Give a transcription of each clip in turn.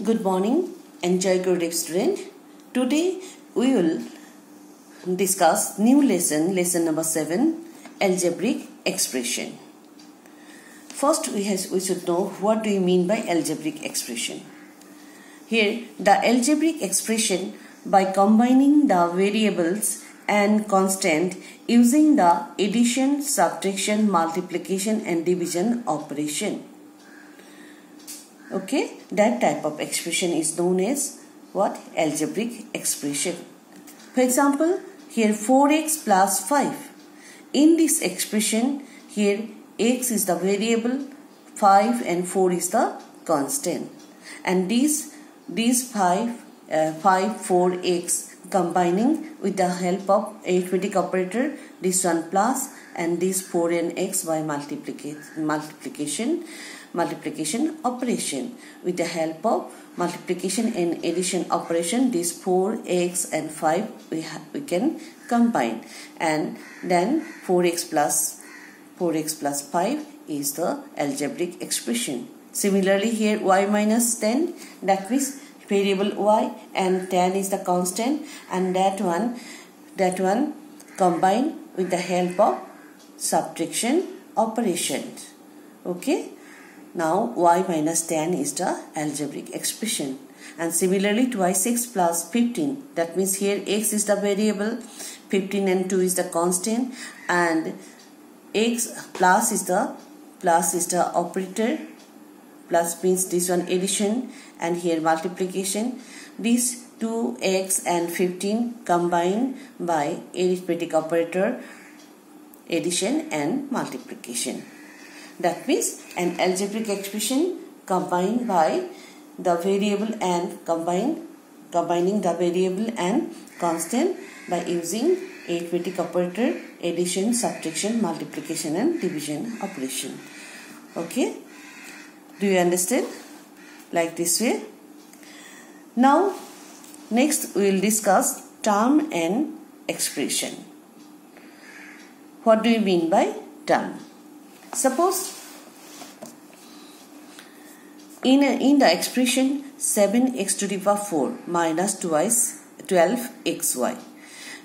Good morning, enjoy good day student. Today we will discuss new lesson number 7, algebraic expression. First we should know what do you mean by algebraic expression. Here the algebraic expression by combining the variables and constant using the addition, subtraction, multiplication and division operation. Okay, that type of expression is known as what? Algebraic expression. For example, here 4x plus 5. In this expression, here x is the variable, 5 and 4 is the constant. And these 5, 4x combining with the help of arithmetic operator, this one plus and this 4 and x by multiplication operation. With the help of multiplication and addition operation, this 4x and 5 we can combine, and then 4x plus 5 is the algebraic expression. Similarly here y minus 10, that means variable y and 10 is the constant, and that one combined with the help of subtraction operations. Okay, now y minus 10 is the algebraic expression. And similarly twice x plus 15, that means here x is the variable, 15 and 2 is the constant, and x plus is the operator. Plus means this one addition, and here multiplication. These 2x and 15 combined by arithmetic operator, addition and multiplication. That means an algebraic expression combined by the variable and combining the variable and constant by using arithmetic operator, addition, subtraction, multiplication and division operation. Okay, do you understand? Like this way. Now next we will discuss term and expression. What do you mean by term? Suppose in the expression 7x to the power 4 minus twice 12xy.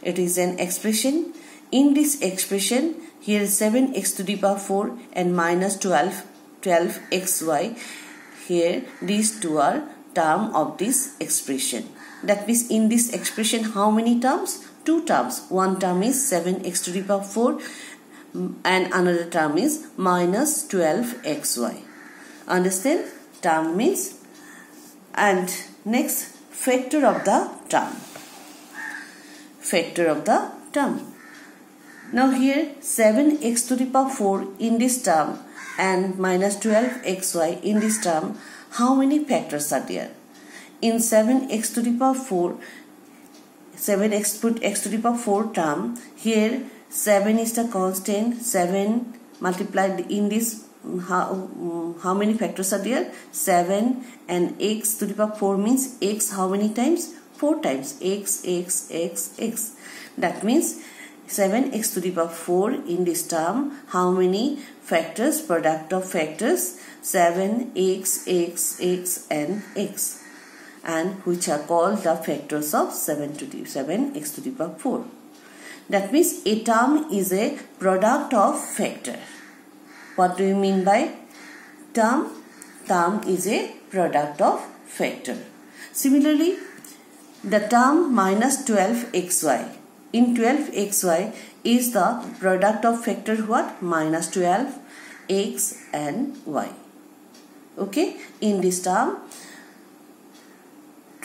It is an expression. In this expression, here 7x to the power 4 and minus 12xy. Here these two are term of this expression. That means in this expression how many terms? Two terms. One term is 7x to the power 4 and another term is minus 12xy. Understand? Term means. And next, factor of the term. Factor of the term. Now here 7x to the power 4 in this term and minus 12xy in this term, how many factors are there? In 7x to the power 4, 7x to the power 4 term, here 7 is the constant, 7 multiplied in this, how many factors are there? 7, and x to the power 4 means x how many times? 4 times. X. That means 7x to the power 4 in this term, how many factors? Product of factors 7x, x, and x, and which are called the factors of 7x to the power 4. That means a term is a product of factor. What do you mean by term? Term is a product of factor. Similarly, the term minus 12xy. In 12xy is the product of factor what? Minus 12, x and y. Okay, in this term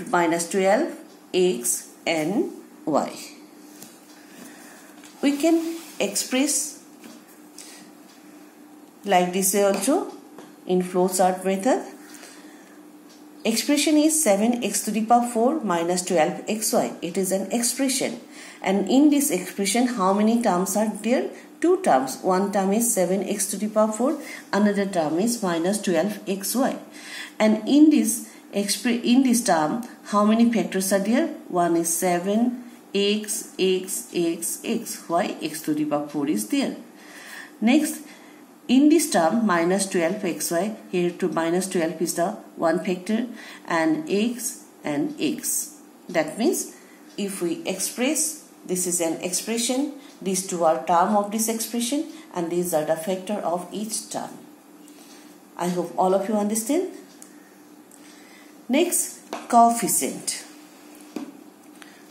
minus 12, x and y. We can express like this way also in flowchart method. Expression is 7x to the power 4 minus 12xy. It is an expression. And in this expression, how many terms are there? Two terms. One term is 7x to the power 4. Another term is minus 12xy. And in this term, how many factors are there? One is 7, x. Why? X to the power 4 is there. Next, In this term minus 12xy, here to minus 12 is the one factor and x. That means if we express, this is an expression, these two are term of this expression and these are the factor of each term. I hope all of you understand. Next, coefficient.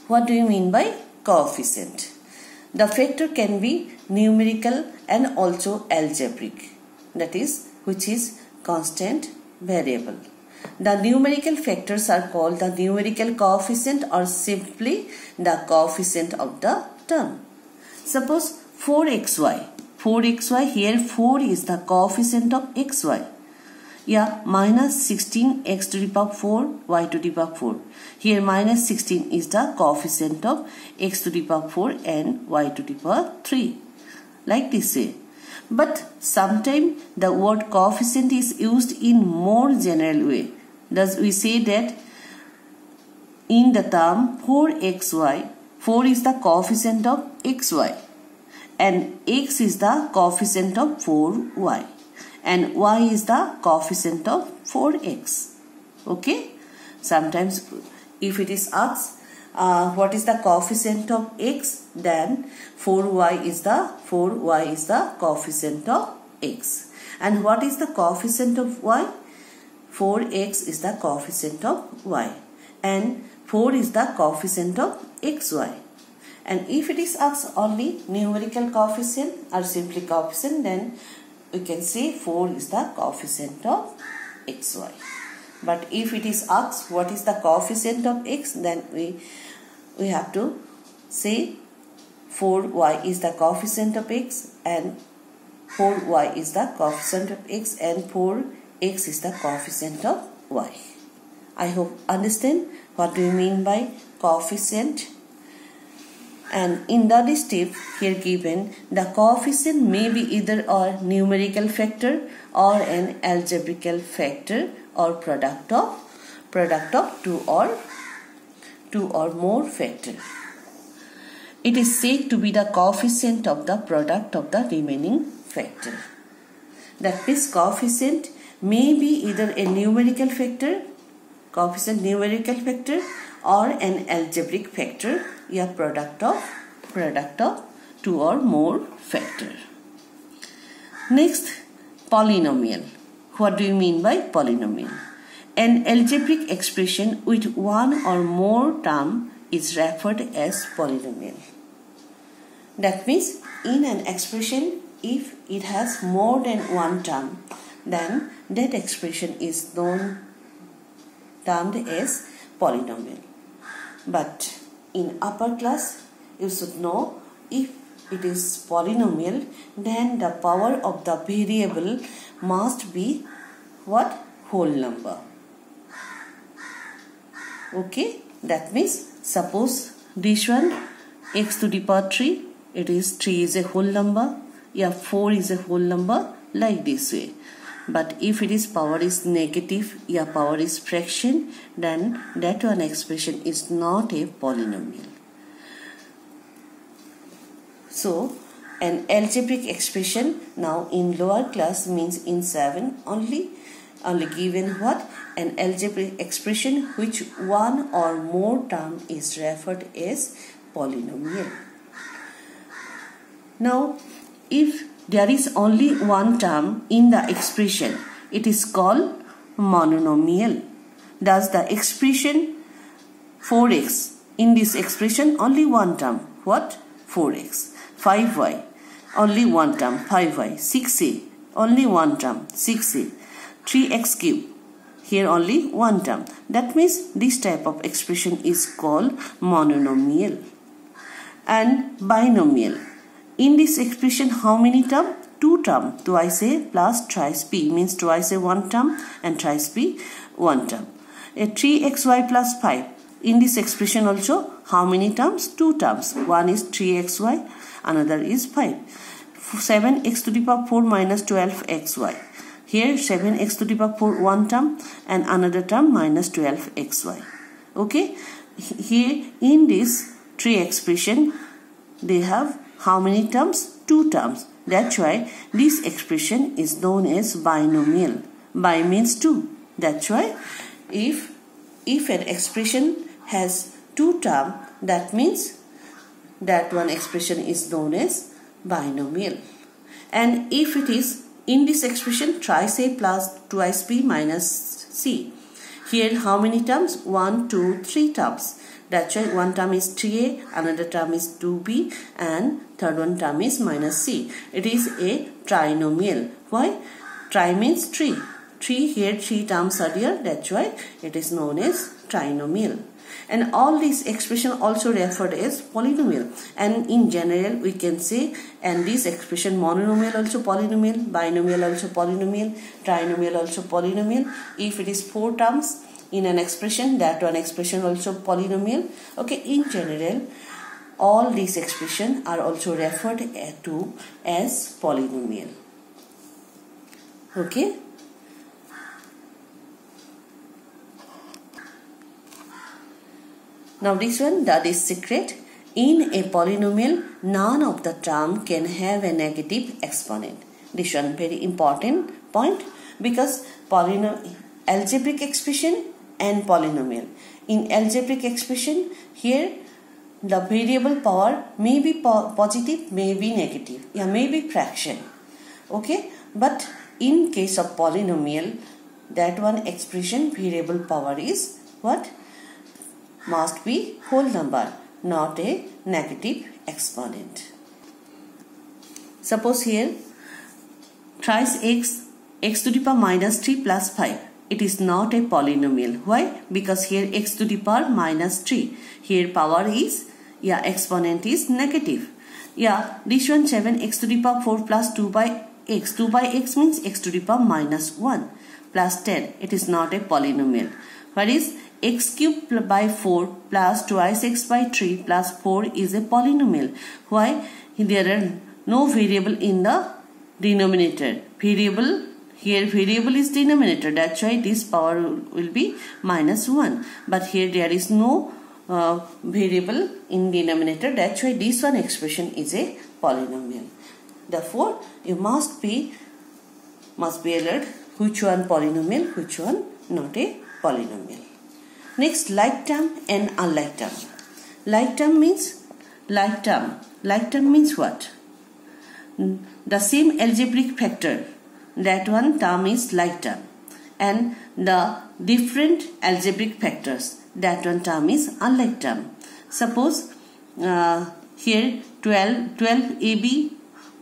What do you mean by coefficient? The factor can be numerical and also algebraic, that is, which is constant variable. The numerical factors are called the numerical coefficient or simply the coefficient of the term. Suppose 4xy, here 4 is the coefficient of xy. Yeah, minus 16x to the power 4, y to the power 4. Here minus 16 is the coefficient of x to the power 4 and y to the power 3. Like this way. But sometimes the word coefficient is used in more general way. Thus we say that in the term 4xy, 4 is the coefficient of xy and x is the coefficient of 4y. And y is the coefficient of 4x. Okay. Sometimes if it is asked what is the coefficient of x, then 4y is the coefficient of x. And what is the coefficient of y? 4x is the coefficient of y. And 4 is the coefficient of xy. And if it is asked only numerical coefficient or simply coefficient, then we can say 4 is the coefficient of xy. But if it is asked what is the coefficient of x, then we have to say 4y is the coefficient of x and 4y is the coefficient of x and 4x is the coefficient of y. I hope understand what do you mean by coefficient. And in the step here given, the coefficient may be either a numerical factor or an algebraic factor or product of two or more factor. It is said to be the coefficient of the product of the remaining factor. That means coefficient may be either a numerical factor, or an algebraic factor, या product of two or more factor. Next, polynomial. What do you mean by polynomial? An algebraic expression with one or more term is referred as polynomial. That means in an expression, if it has more than one term, then that expression is termed as polynomial. But in upper class, you should know if it is polynomial, then the power of the variable must be what? Whole number. Okay, that means suppose this one x to the power 3, it is 3 is a whole number, yeah, 4 is a whole number, like this way. But if it is power is negative, yeah, power is fraction, then that one expression is not a polynomial. So an algebraic expression now in lower class means in 7 only given what? An algebraic expression which one or more term is referred as polynomial. Now if there is only one term in the expression, it is called monomial. Thus the expression 4x, in this expression only one term, what? 4x. 5y, only one term, 5y. 6a, only one term, 6a. 3x cube, here only one term. That means this type of expression is called monomial. And binomial. In this expression, how many terms? 2 terms. Twice a plus thrice b means twice a one term and thrice b one term. A 3xy plus 5. In this expression also, how many terms? 2 terms. One is 3xy, another is 5. 7x to the power 4 minus 12xy. Here 7x to the power 4 one term and another term minus 12xy. Okay. Here in this 3 expression, they have how many terms? 2 terms. That's why this expression is known as binomial. Bi means 2. That's why if an expression has 2 terms, that means that one expression is known as binomial. And if it is in this expression thrice a plus twice b minus c, here how many terms? 1, 2, 3 terms. That's why one term is 3a, another term is 2b, and third one term is minus c. It is a trinomial. Why? Tri means 3. 3 here, 3 terms are there. That's why it is known as trinomial. And all these expressions also referred as polynomial. And in general we can say, and this expression monomial also polynomial, binomial also polynomial, trinomial also polynomial. If it is 4 terms in an expression, that one expression also polynomial. Okay, in general all these expressions are also referred to as polynomial. Okay. Now this one, that is secret. In a polynomial, none of the term can have a negative exponent. This one very important point, because algebraic expression and polynomial. In algebraic expression, here the variable power may be positive, may be negative, yeah, may be fraction. Okay, but in case of polynomial, that one expression variable power is what? Must be whole number, not a negative exponent. Suppose here thrice x to the power minus 3 plus 5. It is not a polynomial. Why? Because here x to the power minus 3. Here power is, yeah, exponent is negative. Yeah, this one 7x to the power 4 plus 2 by x. 2 by x means x to the power minus 1 plus 10. It is not a polynomial. What is x cubed by 4 plus twice x by 3 plus 4 is a polynomial. Why? There are no variable in the denominator. Variable, here variable is denominator. That's why this power will be minus 1. But here there is no variable in denominator. That's why this one expression is a polynomial. Therefore, you must be alert which one polynomial, which one not a polynomial. Next, like term and unlike term. Like term means what? The same algebraic factor, that one term is like term, and the different algebraic factors, that one term is unlike term. Suppose here 12ab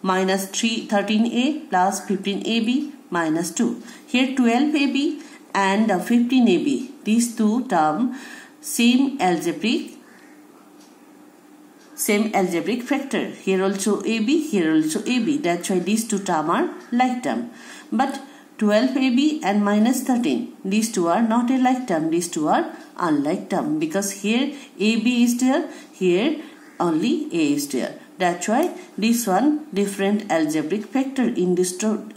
minus 13a plus 15ab minus 2. Here 12ab and 15ab, these two terms same algebraic factor. Here also ab, here also ab. That's why these two terms are like term. But 12ab and minus 13, these two are not a like term. These two are unlike term, because here ab is there, here only a is there. That's why this one different algebraic factor in these two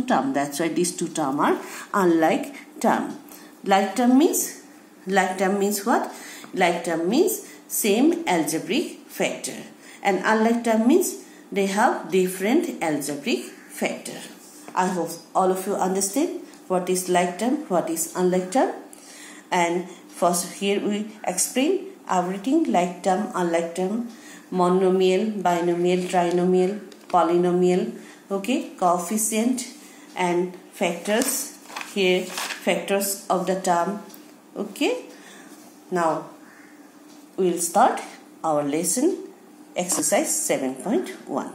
terms. That's why these two terms are unlike term. Like term means what? Like term means same algebraic factor, and unlike term means they have different algebraic factor. I hope all of you understand what is like term, what is unlike term. And first here we explain everything: like term, unlike term, monomial, binomial, trinomial, polynomial, okay, coefficient and factors. Here factors of the term. Okay, now we will start our lesson, exercise 7.1.